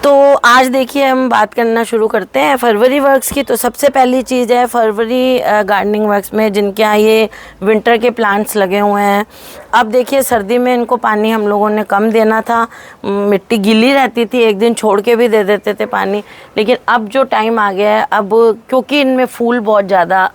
तो आज देखिए हम बात करना शुरू करते हैं फरवरी वर्क्स की। तो सबसे पहली चीज़ है फरवरी गार्डनिंग वर्क्स में जिनके यहाँ ये विंटर के प्लांट्स लगे हुए हैं। अब देखिए सर्दी में इनको पानी हम लोगों ने कम देना था, मिट्टी गीली रहती थी, एक दिन छोड़ के भी दे देते थे पानी। लेकिन अब जो टाइम आ गया है, अब क्योंकि इनमें फूल बहुत ज़्यादा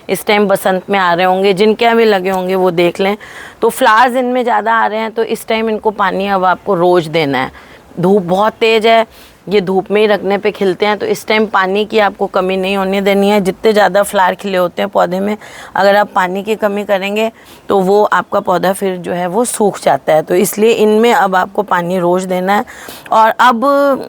इस टाइम बसंत में आ रहे होंगे, जिनके यहाँ भी लगे होंगे वो देख लें, तो फ्लावर्स इनमें ज़्यादा आ रहे हैं। तो इस टाइम इनको पानी अब आपको रोज़ देना है। धूप बहुत तेज़ है, ये धूप में ही रखने पे खिलते हैं, तो इस टाइम पानी की आपको कमी नहीं होने देनी है। जितने ज़्यादा फ्लावर खिले होते हैं पौधे में, अगर आप पानी की कमी करेंगे तो वो आपका पौधा फिर जो है वो सूख जाता है। तो इसलिए इनमें अब आपको पानी रोज़ देना है। और अब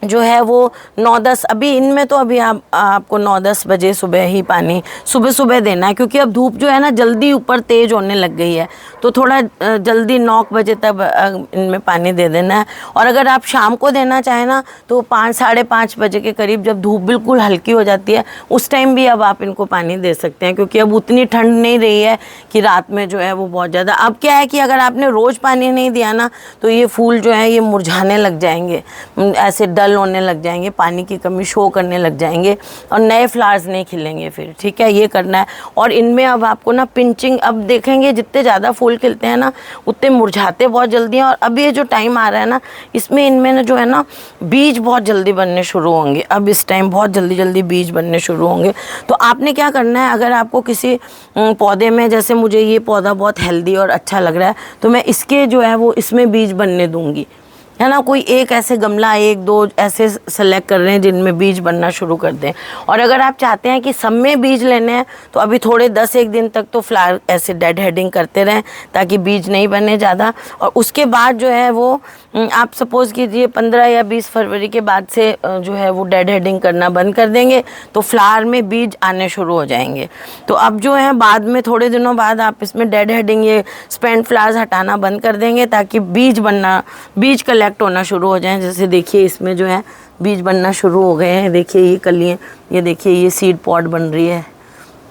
जो है वो 9-10, अभी इनमें तो अभी आपको 9-10 बजे सुबह ही पानी सुबह देना है, क्योंकि अब धूप जो है ना जल्दी ऊपर तेज़ होने लग गई है। तो थोड़ा जल्दी 9 बजे तक इनमें पानी दे देना है। और अगर आप शाम को देना चाहें ना तो 5-5:30 बजे के करीब, जब धूप बिल्कुल हल्की हो जाती है, उस टाइम भी अब आप इनको पानी दे सकते हैं, क्योंकि अब उतनी ठंड नहीं रही है कि रात में जो है वो बहुत ज़्यादा। अब क्या है कि अगर आपने रोज़ पानी नहीं दिया ना तो ये फूल जो है ये मुरझाने लग जाएंगे, ऐसे डल होने लग जाएंगे, पानी की कमी शो करने लग जाएंगे और नए फ्लावर्स नहीं खिलेंगे फिर। ठीक है, ये करना है। और इनमें अब आपको ना पिंचिंग, अब देखेंगे जितने ज़्यादा फूल खिलते हैं ना उतने मुरझाते बहुत जल्दी हैं। और अब ये जो टाइम आ रहा है ना, इसमें इनमें ना जो है ना बीज बहुत जल्दी बनने शुरू होंगे। अब इस टाइम बहुत जल्दी बीज बनने शुरू होंगे। तो आपने क्या करना है, अगर आपको किसी पौधे में, जैसे मुझे ये पौधा बहुत हेल्दी और अच्छा लग रहा है, तो मैं इसके जो है वो इसमें बीज बनने दूंगी, है ना। कोई एक ऐसे गमला, 1-2 ऐसे सेलेक्ट कर रहे हैं जिनमें बीज बनना शुरू कर दें। और अगर आप चाहते हैं कि सब में बीज लेने हैं तो अभी थोड़े 10-1 दिन तक तो फ्लावर ऐसे डेड हेडिंग करते रहें, ताकि बीज नहीं बने ज़्यादा। और उसके बाद जो है वो आप सपोज़ कीजिए 15 या 20 फरवरी के बाद से जो है वो डेड हेडिंग करना बंद कर देंगे, तो फ्लावर में बीज आने शुरू हो जाएंगे। तो अब जो है बाद में थोड़े दिनों बाद आप इसमें डेड हेडिंग, ये स्पेंट फ्लावर्स हटाना बंद कर देंगे, ताकि बीज कलेक्ट होना शुरू हो जाए। जैसे देखिए इसमें जो है बीज बनना शुरू हो गए हैं। देखिए ये कलियाँ, ये देखिए ये सीड पॉट बन रही है,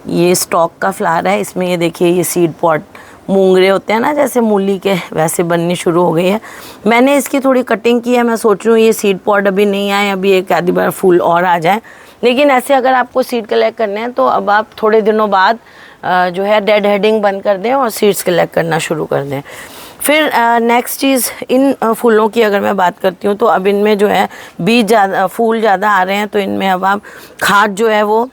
ये स्टॉक का फ्लावर है। इसमें ये देखिए ये सीड पॉट, मूंगरे होते हैं ना जैसे मूली के, वैसे बननी शुरू हो गई है। मैंने इसकी थोड़ी कटिंग की है, मैं सोच रही हूँ ये सीड पॉट अभी नहीं आए, अभी एक आधी बार फूल और आ जाए। लेकिन ऐसे अगर आपको सीड कलेक्ट करने हैं तो अब आप थोड़े दिनों बाद जो है डेड हेडिंग बंद कर दें और सीड्स कलेक्ट करना शुरू कर दें। फिर नेक्स्ट चीज़, इन फूलों की अगर मैं बात करती हूँ तो अब इनमें जो है बीज ज़्यादा, फूल ज़्यादा आ रहे हैं, तो इनमें अब आप खाद जो है वो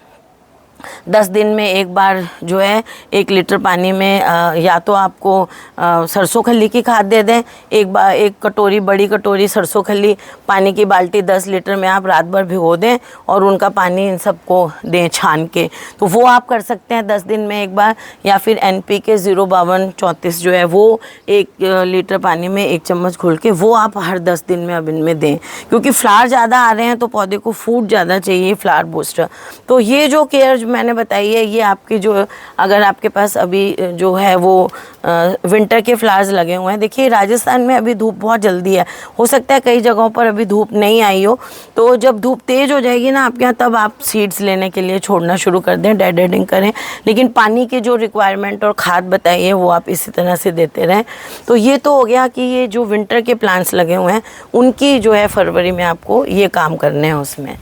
10 दिन में एक बार जो है 1 लीटर पानी में या तो आपको सरसों खल्ली की खाद दे दें, एक कटोरी, बड़ी कटोरी सरसों खल्ली, पानी की बाल्टी 10 लीटर में आप रात भर भिगो दें और उनका पानी इन सबको दें छान के। तो वो आप कर सकते हैं 10 दिन में एक बार। या फिर NPK 05234 जो है वो 1 लीटर पानी में 1 चम्मच घोल के वो आप हर 10 दिन में अब इनमें दें, क्योंकि फ्लावर ज़्यादा आ रहे हैं तो पौधे को फूड ज़्यादा चाहिए, फ्लावर बूस्टर। तो ये जो केयर मैंने बताई है, ये आपकी जो, अगर आपके पास अभी जो है वो विंटर के फ्लावर्स लगे हुए हैं। देखिए राजस्थान में अभी धूप बहुत जल्दी है, हो सकता है कई जगहों पर अभी धूप नहीं आई हो, तो जब धूप तेज़ हो जाएगी ना आपके यहाँ, तब आप सीड्स लेने के लिए छोड़ना शुरू कर दें, डेड हेडिंग करें। लेकिन पानी की जो रिक्वायरमेंट और खाद बताई है वो आप इसी तरह से देते रहें। तो ये तो हो गया कि ये जो विंटर के प्लांट्स लगे हुए हैं उनकी जो है फरवरी में आपको ये काम करने हैं उसमें।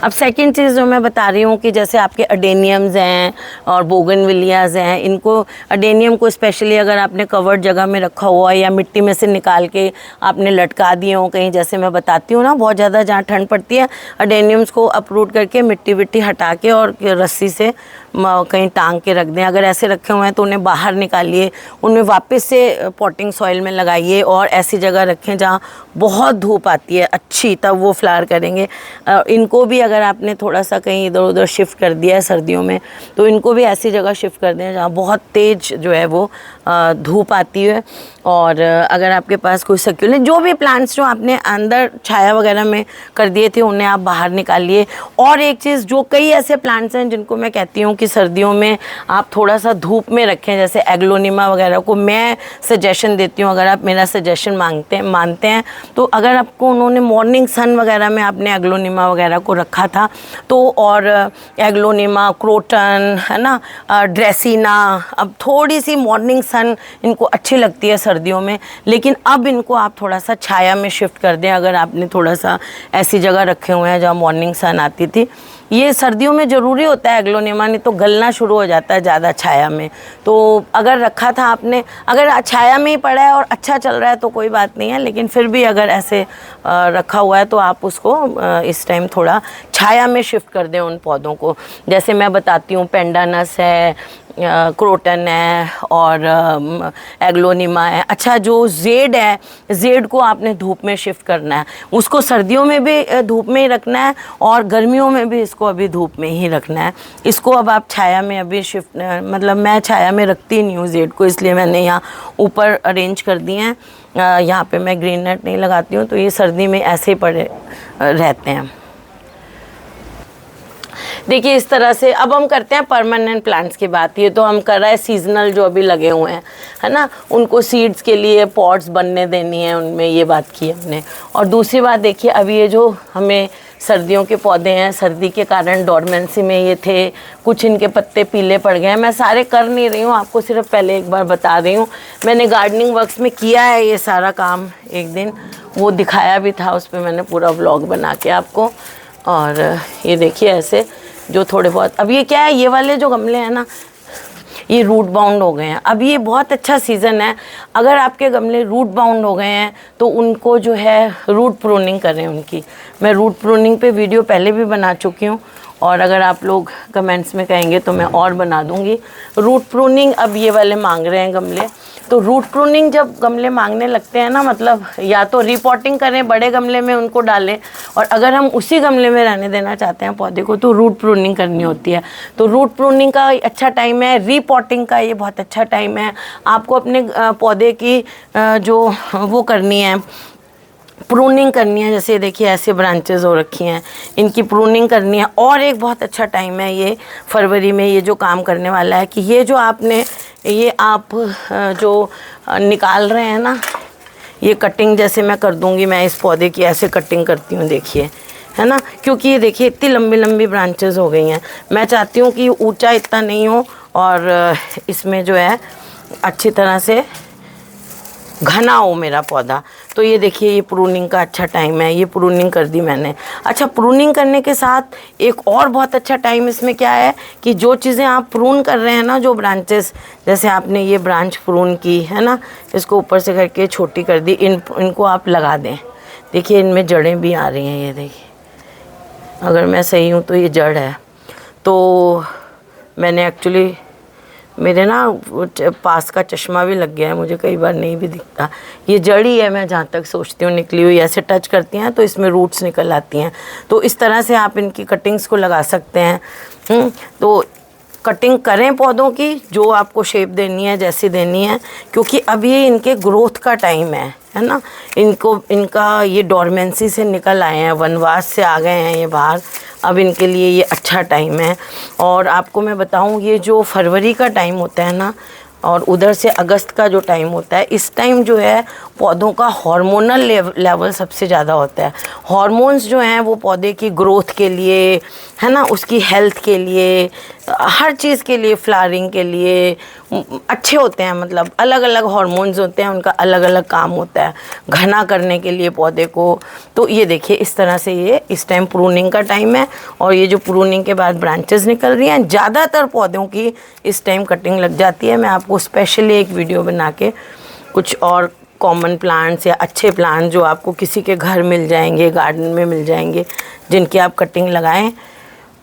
अब सेकंड चीज़ जो मैं बता रही हूँ कि जैसे आपके अडेनियम्स हैं और बोगनविलियाज़ हैं, इनको, अडेनियम को स्पेशली अगर आपने कवर्ड जगह में रखा हुआ है या मिट्टी में से निकाल के आपने लटका दिए हो कहीं, जैसे मैं बताती हूँ ना बहुत ज़्यादा जहाँ ठंड पड़ती है, अडेनियम्स को अपरूट करके मिट्टी विट्टी हटा के और रस्सी से कहीं टांग के रख दें। अगर ऐसे रखे हुए हैं तो उन्हें बाहर निकालिए, उनमें वापस से पॉटिंग सॉइल में लगाइए और ऐसी जगह रखें जहाँ बहुत धूप आती है अच्छी, तब वो फ्लावर करेंगे। इनको भी अगर आपने थोड़ा सा कहीं इधर उधर शिफ्ट कर दिया है सर्दियों में, तो इनको भी ऐसी जगह शिफ्ट कर दें जहाँ बहुत तेज़ जो है वो धूप आती है। और अगर आपके पास कोई सक्यूलेंट, जो भी प्लांट्स जो आपने अंदर छाया वगैरह में कर दिए थे उन्हें आप बाहर निकालिए। और एक चीज़, जो कई ऐसे प्लांट्स हैं जिनको मैं कहती हूँ कि सर्दियों में आप थोड़ा सा धूप में रखें, जैसे एग्लोनिमा वगैरह को मैं सजेशन देती हूँ, अगर आप मेरा सजेशन मानते हैं तो अगर आपको उन्होंने मॉर्निंग सन वगैरह में आपने एग्लोनिमा वगैरह को रखा रखा था। तो और एग्लोनिमा, क्रोटन, है ना, ड्रेसिना, अब थोड़ी सी मॉर्निंग सन इनको अच्छी लगती है सर्दियों में, लेकिन अब इनको आप थोड़ा सा छाया में शिफ्ट कर दें। अगर आपने थोड़ा सा ऐसी जगह रखे हुए हैं जहाँ मॉर्निंग सन आती थी, ये सर्दियों में ज़रूरी होता है एग्लोनिमा, नहीं तो गलना शुरू हो जाता है ज़्यादा छाया में। तो अगर रखा था आपने, अगर छाया में ही पड़ा है और अच्छा चल रहा है तो कोई बात नहीं है, लेकिन फिर भी अगर ऐसे रखा हुआ है तो आप उसको इस टाइम थोड़ा छाया में शिफ्ट कर दें उन पौधों को। जैसे मैं बताती हूँ, पेंडानस है, क्रोटन है और एग्लोनिमा है। अच्छा, जो जेड है, जेड को आपने धूप में शिफ्ट करना है, उसको सर्दियों में भी धूप में ही रखना है और गर्मियों में भी इसको अभी धूप में ही रखना है। इसको अब आप छाया में अभी शिफ्ट, मतलब मैं छाया में रखती नहीं हूँ जेड को, इसलिए मैंने यहाँ ऊपर अरेंज कर दिए हैं। यहाँ पे मैं ग्रीन नेट नहीं लगाती हूँ, तो ये सर्दी में ऐसे ही पड़े रहते हैं। देखिए इस तरह से अब हम करते हैं परमानेंट प्लांट्स की बात। ये तो हम कर रहे हैं सीजनल जो अभी लगे हुए हैं, है ना, उनको सीड्स के लिए पॉट्स बनने देनी है, उनमें ये बात की हमने। और दूसरी बात देखिए, अभी ये जो हमें सर्दियों के पौधे हैं, सर्दी के कारण डॉर्मेंसी में ये थे, कुछ इनके पत्ते पीले पड़ गए हैं। मैं सारे कर नहीं रही हूँ, आपको सिर्फ पहले एक बार बता रही हूँ। मैंने गार्डनिंग वर्क्स में किया है ये सारा काम, एक दिन वो दिखाया भी था, उस पर मैंने पूरा व्लॉग बना के आपको। और ये देखिए ऐसे जो थोड़े बहुत, अब ये क्या है, ये वाले जो गमले हैं ना, ये रूट बाउंड हो गए हैं। अब ये बहुत अच्छा सीज़न है, अगर आपके गमले रूट बाउंड हो गए हैं तो उनको जो है रूट प्रूनिंग करें उनकी। मैं रूट प्रूनिंग पे वीडियो पहले भी बना चुकी हूँ, और अगर आप लोग कमेंट्स में कहेंगे तो मैं और बना दूँगी। रूट प्रूनिंग अब ये वाले मांग रहे हैं गमले, तो रूट प्रूनिंग जब गमले मांगने लगते हैं ना, मतलब या तो रिपॉटिंग करें, बड़े गमले में उनको डालें, और अगर हम उसी गमले में रहने देना चाहते हैं पौधे को तो रूट प्रूनिंग करनी होती है। तो रूट प्रूनिंग का अच्छा टाइम है, रिपॉटिंग का ये बहुत अच्छा टाइम है। आपको अपने पौधे की जो वो करनी है, प्रूनिंग करनी है। जैसे देखिए ऐसे ब्रांचेस हो रखी हैं, इनकी प्रूनिंग करनी है। और एक बहुत अच्छा टाइम है ये फरवरी में, ये जो काम करने वाला है कि ये जो आपने, ये आप जो निकाल रहे हैं ना, ये कटिंग जैसे मैं कर दूंगी, मैं इस पौधे की ऐसे कटिंग करती हूँ, देखिए, है ना, क्योंकि ये देखिए इतनी लंबी लंबी ब्रांचेस हो गई हैं। मैं चाहती हूँ कि ऊंचा इतना नहीं हो और इसमें जो है अच्छी तरह से घना हो मेरा पौधा। तो ये देखिए ये प्रूनिंग का अच्छा टाइम है, ये प्रूनिंग कर दी मैंने। अच्छा, प्रूनिंग करने के साथ एक और बहुत अच्छा टाइम इसमें क्या है कि जो चीज़ें आप प्रून कर रहे हैं ना, जो ब्रांचेस, जैसे आपने ये ब्रांच प्रून की है ना, इसको ऊपर से करके छोटी कर दी, इनको आप लगा दें। देखिए इनमें जड़ें भी आ रही हैं, ये देखिए, अगर मैं सही हूँ तो ये जड़ है। तो मैंने एक्चुअली, मेरे ना पास का चश्मा भी लग गया है, मुझे कई बार नहीं भी दिखता। ये जड़ ही है, मैं जहाँ तक सोचती हूँ, निकली हुई। ऐसे टच करती हैं तो इसमें रूट्स निकल आती हैं। तो इस तरह से आप इनकी कटिंग्स को लगा सकते हैं। तो कटिंग करें पौधों की, जो आपको शेप देनी है, जैसी देनी है, क्योंकि अब ये इनके ग्रोथ का टाइम है ना। इनको, इनका ये डॉर्मेंसी से निकल आए हैं, वनवास से आ गए हैं ये बाहर। अब इनके लिए ये अच्छा टाइम है। और आपको मैं बताऊं, ये जो फरवरी का टाइम होता है ना, और उधर से अगस्त का जो टाइम होता है, इस टाइम जो है पौधों का हार्मोनल लेवल सबसे ज़्यादा होता है। हार्मोन्स जो हैं वो पौधे की ग्रोथ के लिए, है ना, उसकी हेल्थ के लिए, हर चीज़ के लिए, फ्लावरिंग के लिए अच्छे होते हैं। मतलब अलग अलग हार्मोन्स होते हैं, उनका अलग अलग काम होता है घना करने के लिए पौधे को। तो ये देखिए इस तरह से ये इस टाइम प्रूनिंग का टाइम है, और ये जो प्रूनिंग के बाद ब्रांचेस निकल रही हैं, ज़्यादातर पौधों की इस टाइम कटिंग लग जाती है। मैं आपको स्पेशली एक वीडियो बना के कुछ और कॉमन प्लांट्स या अच्छे प्लांट जो आपको किसी के घर मिल जाएंगे, गार्डन में मिल जाएंगे, जिनकी आप कटिंग लगाएं,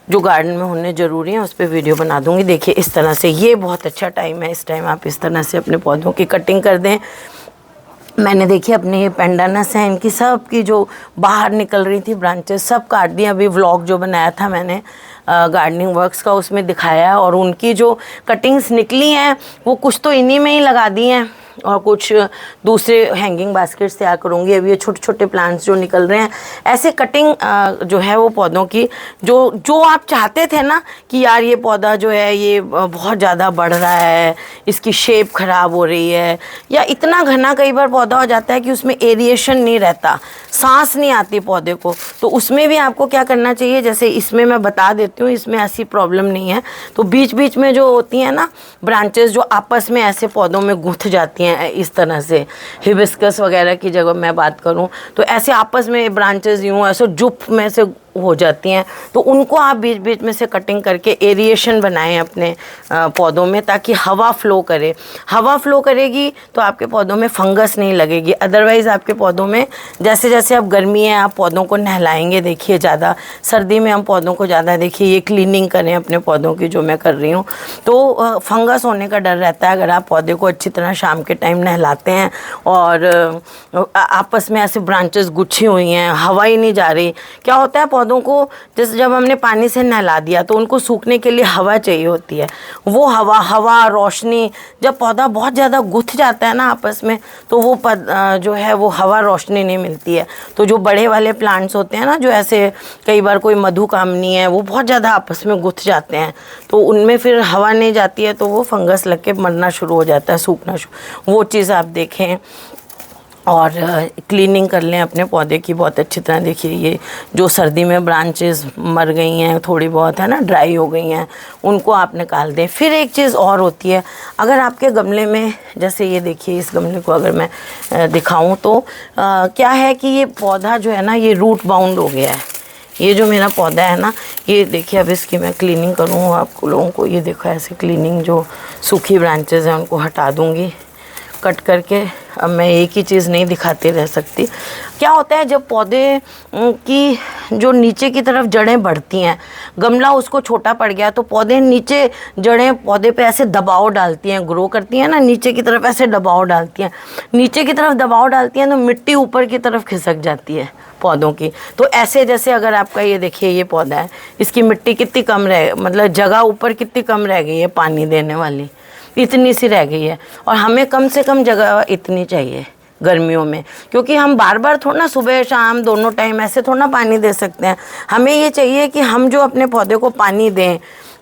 जो गार्डन में होने ज़रूरी है, उस पर वीडियो बना दूंगी। देखिए इस तरह से ये बहुत अच्छा टाइम है, इस टाइम आप इस तरह से अपने पौधों की कटिंग कर दें। मैंने देखिए अपने ये पेंडानस हैं, इनकी सब की जो बाहर निकल रही थी ब्रांचेस सब काट दी। अभी व्लॉग जो बनाया था मैंने गार्डनिंग वर्क्स का, उसमें दिखाया है। और उनकी जो कटिंग्स निकली हैं वो कुछ तो इन्हीं में ही लगा दी हैं, और कुछ दूसरे हैंगिंग बास्केट्स तैयार करूँगी। अभी ये छोटे छोटे प्लांट्स जो निकल रहे हैं, ऐसे कटिंग जो है वो पौधों की, जो आप चाहते थे ना कि यार ये पौधा जो है ये बहुत ज़्यादा बढ़ रहा है, इसकी शेप ख़राब हो रही है, या इतना घना कई बार पौधा हो जाता है कि उसमें एरिएशन नहीं रहता, सांस नहीं आती पौधे को, तो उसमें भी आपको क्या करना चाहिए, जैसे इसमें मैं बता देती हूँ, इसमें ऐसी प्रॉब्लम नहीं है। तो बीच बीच में जो होती हैं ना ब्रांचेस जो आपस में ऐसे पौधों में गुंथ जाती हैं इस तरह से, हिबिस्कस वगैरह की जगह मैं बात करूँ तो ऐसे आपस में ब्रांचेस यूँ ऐसे जुप में से हो जाती हैं, तो उनको आप बीच बीच में से कटिंग करके एरिएशन बनाएं अपने पौधों में, ताकि हवा फ्लो करे। हवा फ्लो करेगी तो आपके पौधों में फंगस नहीं लगेगी। अदरवाइज़ आपके पौधों में जैसे जैसे अब गर्मी है आप पौधों को नहलाएंगे, देखिए ज़्यादा सर्दी में हम पौधों को ज़्यादा, देखिए ये क्लीनिंग करें अपने पौधों की जो मैं कर रही हूँ, तो फंगस होने का डर रहता है अगर आप पौधे को अच्छी तरह शाम के टाइम नहलाते हैं और आपस में ऐसे ब्रांचेस गुच्छी हुई हैं, हवा ही नहीं जा रही। क्या होता है पौधों को, जैसे जब हमने पानी से नहला दिया तो उनको सूखने के लिए हवा चाहिए होती है, वो हवा रोशनी, जब पौधा बहुत ज़्यादा गुथ जाता है ना आपस में, तो वो जो है वो हवा रोशनी नहीं मिलती है। तो जो बड़े वाले प्लांट्स होते हैं ना, जो ऐसे कई बार कोई मधुकामनी है, वो बहुत ज़्यादा आपस में गुथ जाते हैं, तो उनमें फिर हवा नहीं जाती है, तो वो फंगस लग के मरना शुरू हो जाता है, सूखना शुरू। वो चीज़ आप देखें और क्लीनिंग कर लें अपने पौधे की बहुत अच्छी तरह। देखिए ये जो सर्दी में ब्रांचेस मर गई हैं थोड़ी बहुत, है ना, ड्राई हो गई हैं, उनको आप निकाल दें। फिर एक चीज़ और होती है, अगर आपके गमले में, जैसे ये देखिए इस गमले को अगर मैं दिखाऊं तो क्या है कि ये पौधा जो है ना ये रूट बाउंड हो गया है। ये जो मेरा पौधा है ना, ये देखिए, अब इसकी मैं क्लीनिंग करूँ आप लोगों को, ये देखो ऐसे क्लीनिंग, जो सूखी ब्रांचेस हैं उनको हटा दूँगी कट करके। अब मैं एक ही चीज़ नहीं दिखाती रह सकती। क्या होता है जब पौधे की जो नीचे की तरफ जड़ें बढ़ती हैं, गमला उसको छोटा पड़ गया तो पौधे नीचे, जड़ें पौधे पे ऐसे दबाव डालती हैं, ग्रो करती हैं ना, नीचे की तरफ ऐसे दबाव डालती हैं, नीचे की तरफ दबाव डालती हैं तो मिट्टी ऊपर की तरफ खिसक जाती है पौधों की। तो ऐसे जैसे अगर आपका ये देखिए ये पौधा है, इसकी मिट्टी कितनी कम रह, मतलब जगह ऊपर कितनी कम रह गई है पानी देने वाली, इतनी सी रह गई है। और हमें कम से कम जगह इतनी चाहिए गर्मियों में, क्योंकि हम बार बार थोड़ा ना सुबह शाम दोनों टाइम ऐसे थोड़ा पानी दे सकते हैं। हमें ये चाहिए कि हम जो अपने पौधे को पानी दें,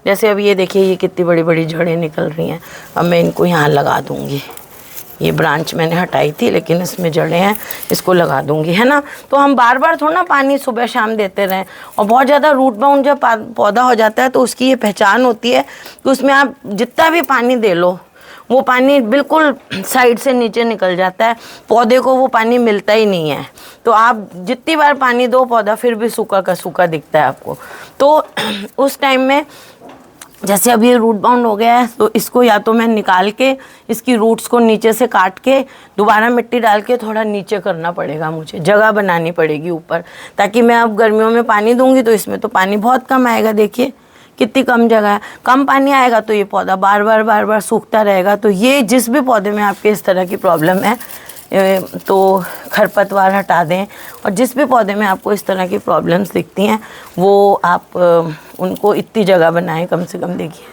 जैसे अब ये देखिए ये कितनी बड़ी बड़ी जड़ें निकल रही हैं। अब मैं इनको यहाँ लगा दूँगी, ये ब्रांच मैंने हटाई थी लेकिन इसमें जड़ें हैं, इसको लगा दूंगी, है ना। तो हम बार बार थोड़ा ना पानी सुबह शाम देते रहें। और बहुत ज़्यादा रूट बाउंड जब पौधा हो जाता है तो उसकी ये पहचान होती है कि उसमें आप जितना भी पानी दे लो वो पानी बिल्कुल साइड से नीचे निकल जाता है, पौधे को वो पानी मिलता ही नहीं है। तो आप जितनी बार पानी दो पौधा फिर भी सूखा का सूखा दिखता है आपको। तो उस टाइम में जैसे अब ये रूट बाउंड हो गया है तो इसको या तो मैं निकाल के इसकी रूट्स को नीचे से काट के दोबारा मिट्टी डाल के थोड़ा नीचे करना पड़ेगा, मुझे जगह बनानी पड़ेगी ऊपर, ताकि मैं अब गर्मियों में पानी दूंगी तो इसमें तो पानी बहुत कम आएगा। देखिए कितनी कम जगह है, कम पानी आएगा तो ये पौधा बार बार सूखता रहेगा। तो ये जिस भी पौधे में आपके इस तरह की प्रॉब्लम है तो खरपतवार हटा दें। और जिस भी पौधे में आपको इस तरह की प्रॉब्लम्स दिखती हैं वो आप उनको इतनी जगह बनाएं, कम से कम देखिए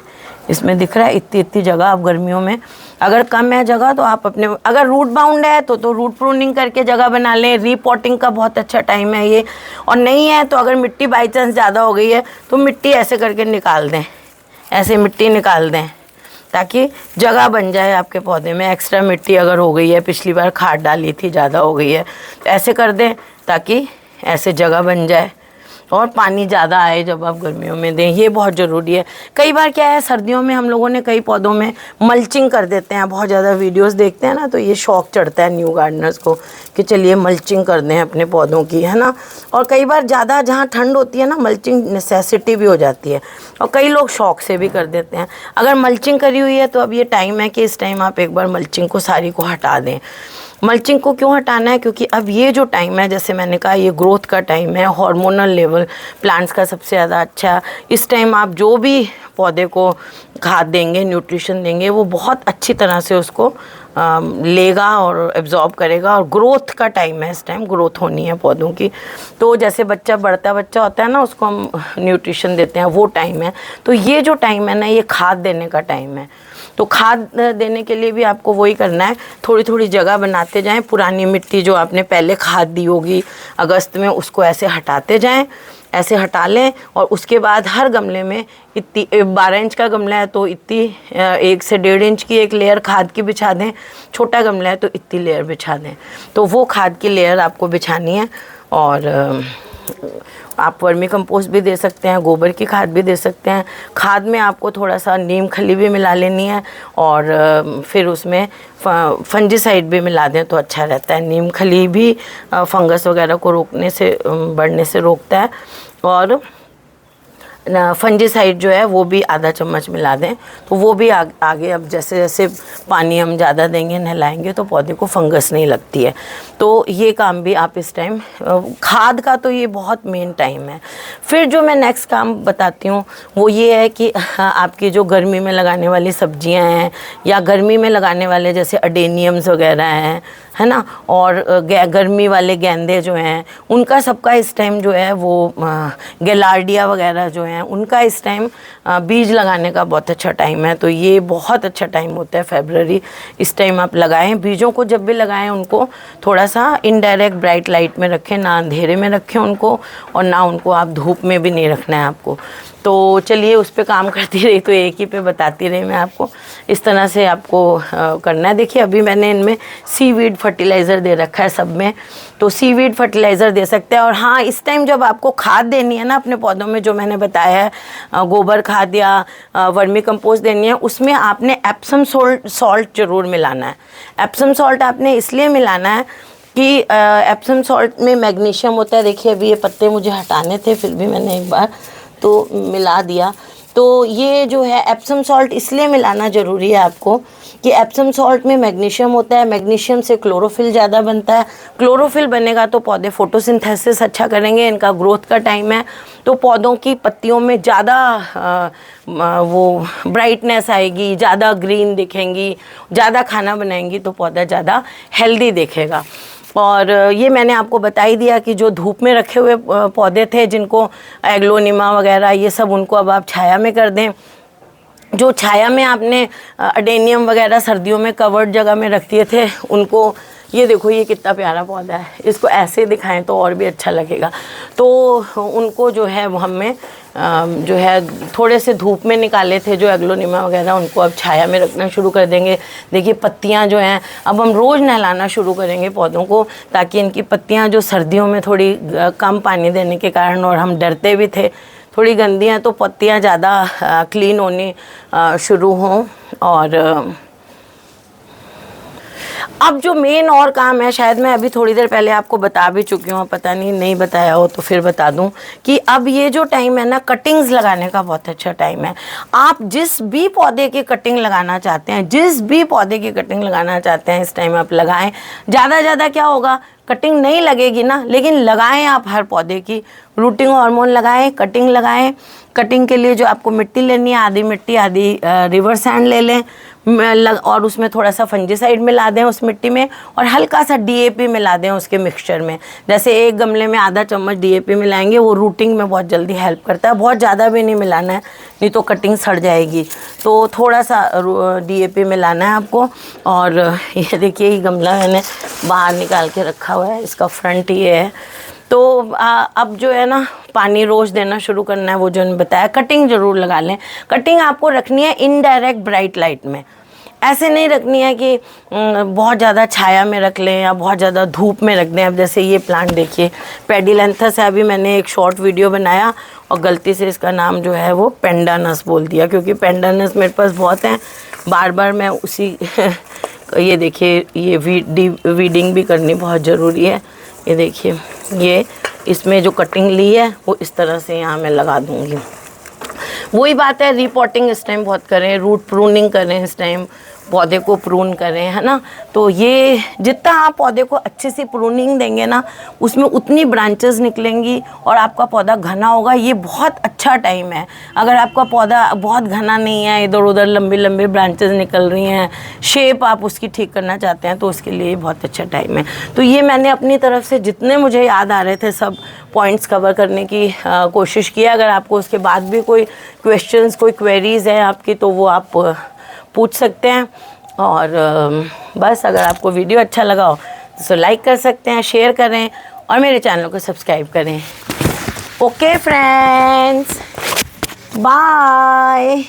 इसमें दिख रहा है इतनी जगह। आप गर्मियों में अगर कम है जगह तो आप अपने, अगर रूट बाउंड है तो रूट प्रूनिंग करके जगह बना लें। रीपॉटिंग का बहुत अच्छा टाइम है ये। और नहीं है तो अगर मिट्टी बाई चांस ज़्यादा हो गई है तो मिट्टी ऐसे करके निकाल दें, ऐसे मिट्टी निकाल दें ताकि जगह बन जाए आपके पौधे में। एक्स्ट्रा मिट्टी अगर हो गई है, पिछली बार खाद डाली थी ज़्यादा हो गई है, तो ऐसे कर दें ताकि ऐसे जगह बन जाए और पानी ज़्यादा आए जब आप गर्मियों में दें, ये बहुत ज़रूरी है। कई बार क्या है सर्दियों में हम लोगों ने कई पौधों में मल्चिंग कर देते हैं, बहुत ज़्यादा वीडियोस देखते हैं ना तो ये शौक चढ़ता है न्यू गार्डनर्स को कि चलिए मल्चिंग कर दें अपने पौधों की, है ना। और कई बार ज़्यादा जहाँ ठंड होती है ना मल्चिंग नेसेसिटी भी हो जाती है और कई लोग शौक से भी कर देते हैं। अगर मल्चिंग करी हुई है तो अब ये टाइम है कि इस टाइम आप एक बार मल्चिंग को सारी को हटा दें। मल्चिंग को क्यों हटाना है, क्योंकि अब ये जो टाइम है जैसे मैंने कहा ये ग्रोथ का टाइम है, हार्मोनल लेवल प्लांट्स का सबसे ज़्यादा अच्छा। इस टाइम आप जो भी पौधे को खाद देंगे, न्यूट्रिशन देंगे, वो बहुत अच्छी तरह से उसको लेगा और एब्जॉर्ब करेगा। और ग्रोथ का टाइम है, इस टाइम ग्रोथ होनी है पौधों की। तो जैसे बढ़ता बच्चा होता है ना उसको हम न्यूट्रिशन देते हैं, वो टाइम है। तो ये जो टाइम है ना ये खाद देने का टाइम है। तो खाद देने के लिए भी आपको वही करना है, थोड़ी थोड़ी जगह बनाते जाएं। पुरानी मिट्टी जो आपने पहले खाद दी होगी अगस्त में, उसको ऐसे हटाते जाएं, ऐसे हटा लें। और उसके बाद हर गमले में इतनी 12 इंच का गमला है तो इतनी 1 से 1.5 इंच की एक लेयर खाद की बिछा दें। छोटा गमला है तो इतनी लेयर बिछा दें। तो वो खाद की लेयर आपको बिछानी है। और आप वर्मी कंपोस्ट भी दे सकते हैं, गोबर की खाद भी दे सकते हैं। खाद में आपको थोड़ा सा नीम खली भी मिला लेनी है और फिर उसमें फंजीसाइड भी मिला दें तो अच्छा रहता है। नीम खली भी फंगस वगैरह को रोकने से, बढ़ने से रोकता है। और फंजीसाइड जो है वो भी आधा चम्मच मिला दें तो वो भी आगे अब जैसे जैसे पानी हम ज़्यादा देंगे, नहलाएंगे तो पौधे को फंगस नहीं लगती है। तो ये काम भी आप इस टाइम, खाद का तो ये बहुत मेन टाइम है। फिर जो मैं नेक्स्ट काम बताती हूँ वो ये है कि आपकी जो गर्मी में लगाने वाली सब्जियाँ हैं या गर्मी में लगाने वाले जैसे अडेनियम्स वगैरह हैं, है ना, और गर्मी वाले गेंदे जो हैं उनका सबका इस टाइम जो है वो गेलार्डिया वगैरह जो हैं उनका इस टाइम बीज लगाने का बहुत अच्छा टाइम है। तो ये बहुत अच्छा टाइम होता है फरवरी। इस टाइम आप लगाएं बीजों को। जब भी लगाएं उनको थोड़ा सा इनडायरेक्ट ब्राइट लाइट में रखें, ना अंधेरे में रखें उनको, और ना उनको आप धूप में भी नहीं रखना है आपको। तो चलिए उस पे काम करती रही तो एक ही पे बताती रही मैं आपको। इस तरह से आपको करना है। देखिए अभी मैंने इनमें सीवीड फर्टिलाइज़र दे रखा है सब में, तो सीवीड फर्टिलाइज़र दे सकते हैं। और हाँ, इस टाइम जब आपको खाद देनी है ना अपने पौधों में, जो मैंने बताया है गोबर खाद या वर्मी कंपोस्ट देनी है, उसमें आपने एप्सम सॉल्ट ज़रूर मिलाना है। एप्सम सॉल्ट आपने इसलिए मिलाना है कि एप्सम सॉल्ट में मैग्नीशियम होता है। देखिए अभी ये पत्ते मुझे हटाने थे, फिर भी मैंने एक बार तो मिला दिया। तो ये जो है एप्सम सॉल्ट इसलिए मिलाना ज़रूरी है आपको कि एप्सम सॉल्ट में मैग्नीशियम होता है। मैग्नीशियम से क्लोरोफिल ज़्यादा बनता है। क्लोरोफिल बनेगा तो पौधे फोटोसिंथेसिस अच्छा करेंगे। इनका ग्रोथ का टाइम है तो पौधों की पत्तियों में ज़्यादा वो ब्राइटनेस आएगी, ज़्यादा ग्रीन दिखेंगी, ज़्यादा खाना बनाएंगी तो पौधा ज़्यादा हेल्दी दिखेगा। और ये मैंने आपको बता ही दिया कि जो धूप में रखे हुए पौधे थे जिनको एग्लोनिमा वगैरह ये सब, उनको अब आप छाया में कर दें। जो छाया में आपने अडेनियम वगैरह सर्दियों में कवर्ड जगह में रख दिए थे उनको, ये देखो ये कितना प्यारा पौधा है, इसको ऐसे दिखाएं तो और भी अच्छा लगेगा। तो उनको जो है वो हमें जो है थोड़े से धूप में निकाले थे जो एग्लोनिमा वगैरह, उनको अब छाया में रखना शुरू कर देंगे। देखिए पत्तियां जो हैं अब हम रोज़ नहलाना शुरू करेंगे पौधों को, ताकि इनकी पत्तियां जो सर्दियों में थोड़ी कम पानी देने के कारण, और हम डरते भी थे थोड़ी गंदी हैं, तो पत्तियां ज़्यादा क्लीन होनी शुरू हों। और अब जो मेन और काम है, शायद मैं अभी थोड़ी देर पहले आपको बता भी चुकी हूँ, पता नहीं बताया हो तो फिर बता दूँ कि अब ये जो टाइम है ना, कटिंग्स लगाने का बहुत अच्छा टाइम है। आप जिस भी पौधे की कटिंग लगाना चाहते हैं, जिस भी पौधे की कटिंग लगाना चाहते हैं इस टाइम आप लगाएं। ज़्यादा क्या होगा, कटिंग नहीं लगेगी ना, लेकिन लगाएं आप हर पौधे की। रूटिंग हार्मोन लगाएं, कटिंग लगाएं। कटिंग के लिए जो आपको मिट्टी लेनी है, आधी मिट्टी आधी रिवर सैंड ले लें और उसमें थोड़ा सा फंजीसाइड मिला दें उस मिट्टी में, और हल्का सा डीएपी मिला दें उसके मिक्सचर में। जैसे एक गमले में आधा चम्मच डीएपी मिलाएंगे, वो रूटिंग में बहुत जल्दी हेल्प करता है। बहुत ज़्यादा भी नहीं मिलाना है, नहीं तो कटिंग सड़ जाएगी। तो थोड़ा सा डीएपी मिलाना है आपको। और ये देखिए ये गमला मैंने बाहर निकाल के रखा हुआ है, इसका फ्रंट ये है। तो अब जो है ना पानी रोज़ देना शुरू करना है, वो जो मैंने बताया। कटिंग ज़रूर लगा लें। कटिंग आपको रखनी है इनडायरेक्ट ब्राइट लाइट में, ऐसे नहीं रखनी है कि बहुत ज़्यादा छाया में रख लें या बहुत ज़्यादा धूप में रख दें। अब जैसे ये प्लांट देखिए पेडिलेंथस है, अभी मैंने एक शॉर्ट वीडियो बनाया और गलती से इसका नाम जो है वो पेंडानस बोल दिया, क्योंकि पेंडानस मेरे पास बहुत हैं, बार बार मैं उसी ये देखिए ये वीडिंग भी करनी बहुत ज़रूरी है। ये देखिए ये इसमें जो कटिंग ली है वो इस तरह से यहाँ मैं लगा दूँगी। वही बात है, रिपोर्टिंग इस टाइम बहुत करें, रूट प्रूनिंग करें इस टाइम, पौधे को प्रून करें, है ना। तो ये जितना आप पौधे को अच्छे से प्रूनिंग देंगे ना, उसमें उतनी ब्रांचेस निकलेंगी और आपका पौधा घना होगा। ये बहुत अच्छा टाइम है। अगर आपका पौधा बहुत घना नहीं है, इधर उधर लंबी लंबी ब्रांचेस निकल रही हैं, शेप आप उसकी ठीक करना चाहते हैं, तो उसके लिए बहुत अच्छा टाइम है। तो ये मैंने अपनी तरफ से जितने मुझे याद आ रहे थे सब पॉइंट्स कवर करने की कोशिश की है। अगर आपको उसके बाद भी कोई क्वेश्चंस, कोई क्वेरीज़ हैं आपकी, तो वो आप पूछ सकते हैं। और बस अगर आपको वीडियो अच्छा लगा हो तो लाइक कर सकते हैं, शेयर करें और मेरे चैनल को सब्सक्राइब करें। Okay friends, bye.